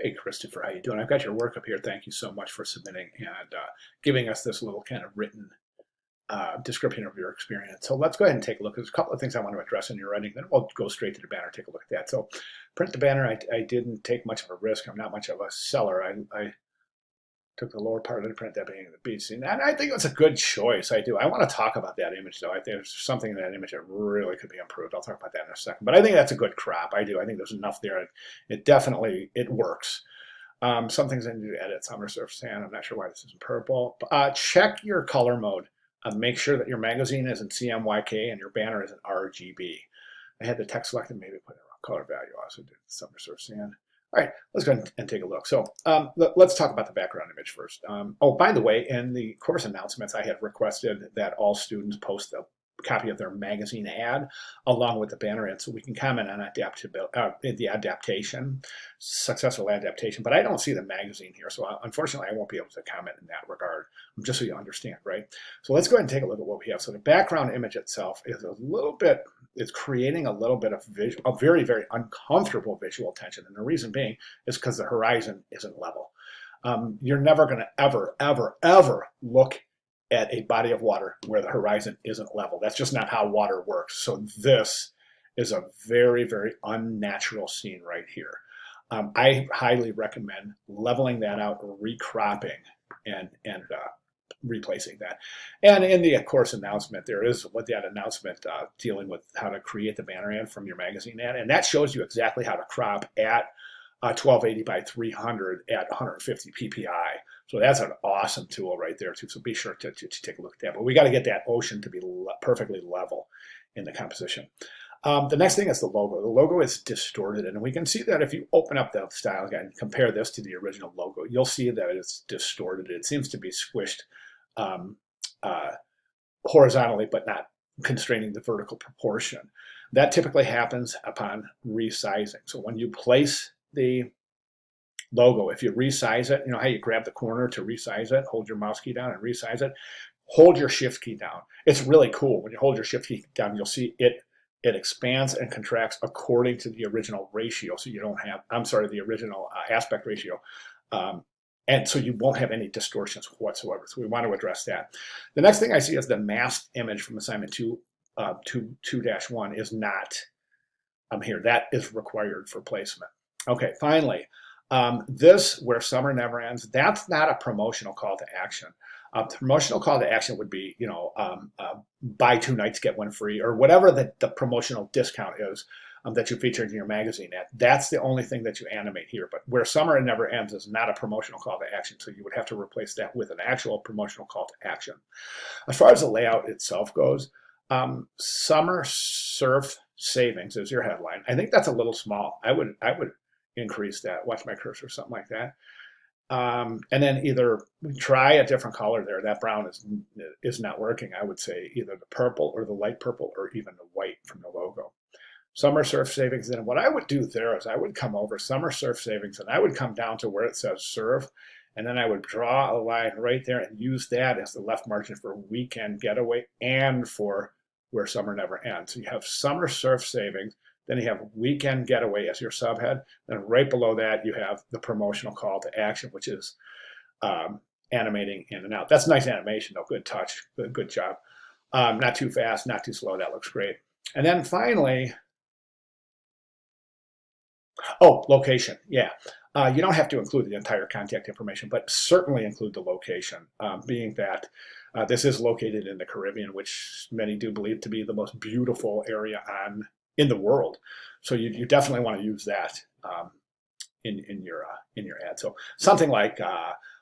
Hey, Christopher, how you doing? I've got your work up here. Thank you so much for submitting and giving us this little kind of written description of your experience. So let's go ahead and take a look. There's a couple of things I want to address in your writing, then we'll go straight to the banner, take a look at that. So print the banner, I didn't take much of a risk. I'm not much of a seller. I took the lower part of the print, that being the beach scene. And I think it's a good choice. I do. I want to talk about that image, though. I think there's something in that image that really could be improved. I'll talk about that in a second. But I think that's a good crop. I do. I think there's enough there. It definitely, it works. Some things I need to edit. Summer surf sand. I'm not sure why this isn't purple. Check your color mode. Make sure that your magazine is in CMYK and your banner is in RGB. I had the text selected, maybe put in the wrong color value. I also did summer surf sand. All right, let's go ahead and take a look. So let's talk about the background image first. Oh, by the way, in the course announcements, I had requested that all students post a copy of their magazine ad along with the banner in so we can comment on the adaptation, successful adaptation. But I don't see the magazine here, so unfortunately I won't be able to comment in that regard, just so you understand, right? So let's go ahead and take a look at what we have. So the background image itself is a little bit, it's creating a little bit of a very, very uncomfortable visual tension. And the reason being is because the horizon isn't level. You're never going to ever look at a body of water where the horizon isn't level. That's just not how water works. So this is a very, very unnatural scene right here. I highly recommend leveling that out, recropping, and replacing that. And in the course announcement, there is what that announcement dealing with how to create the banner ad from your magazine ad, and that shows you exactly how to crop at 1280 by 300 at 150 ppi. So that's an awesome tool right there too. So be sure to take a look at that. But we got to get that ocean to be perfectly level in the composition. The next thing is the logo. The logo is distorted, and we can see that if you open up the style guide and compare this to the original logo, you'll see that it's distorted. It seems to be squished horizontally, but not constraining the vertical proportion. That typically happens upon resizing. So when you place the logo, if you resize it, you know how you grab the corner to resize it, hold your mouse key down and resize it, hold your shift key down. It's really cool. When you hold your shift key down, you'll see it expands and contracts according to the original ratio. So you don't have, I'm sorry, the original aspect ratio. And so you won't have any distortions whatsoever. So we want to address that. The next thing I see is the masked image from assignment 2-1 is not here. That is required for placement. Okay, finally, this Where Summer Never Ends, that's not a promotional call to action. The promotional call to action would be, buy 2 nights, get 1 free, or whatever the promotional discount is that you featured in your magazine ad. That's the only thing that you animate here. But Where Summer Never Ends is not a promotional call to action, so you would have to replace that with an actual promotional call to action. As far as the layout itself goes, Summer Surf Savings is your headline. I think that's a little small. I would increase that. Watch my cursor, something like that. And then either try a different color there. That brown is not working. I would say either the purple or the light purple or even the white from the logo. Summer Surf Savings. Then what I would do there is I would come over Summer Surf Savings and I would come down to where it says surf, and then I would draw a line right there and use that as the left margin for Weekend Getaway and for Where Summer Never Ends. So you have Summer Surf Savings, then you have Weekend Getaway as your subhead. Then right below that, you have the promotional call to action, which is animating in and out. That's nice animation, though. Good touch. Good job. Not too fast, not too slow. That looks great. And then finally, location. Yeah. You don't have to include the entire contact information, but certainly include the location, being that this is located in the Caribbean, which many do believe to be the most beautiful area in the world. So you definitely want to use that in your ad. So something like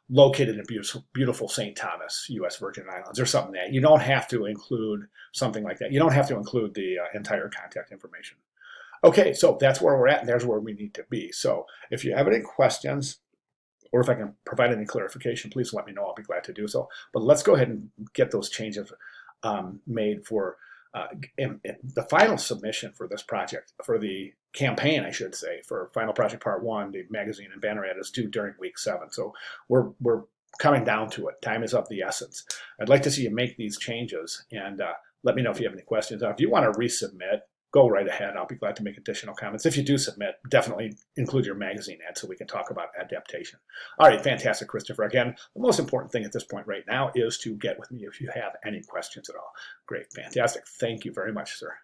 located in beautiful St. Thomas, U.S. Virgin Islands, or something that you don't have to include something like that. You don't have to include the entire contact information. Okay, so that's where we're at, and there's where we need to be. So if you have any questions, or if I can provide any clarification, please let me know. I'll be glad to do so. But let's go ahead and get those changes made for the final submission for this project, for the campaign, I should say, for Final Project Part 1, the magazine and banner ad is due during week 7. So we're coming down to it. Time is of the essence. I'd like to see you make these changes, and let me know if you have any questions. If you want to resubmit, go right ahead. I'll be glad to make additional comments. If you do submit, definitely include your magazine ad so we can talk about adaptation. All right, fantastic, Christopher. Again, the most important thing at this point right now is to get with me if you have any questions at all. Great, fantastic. Thank you very much, sir.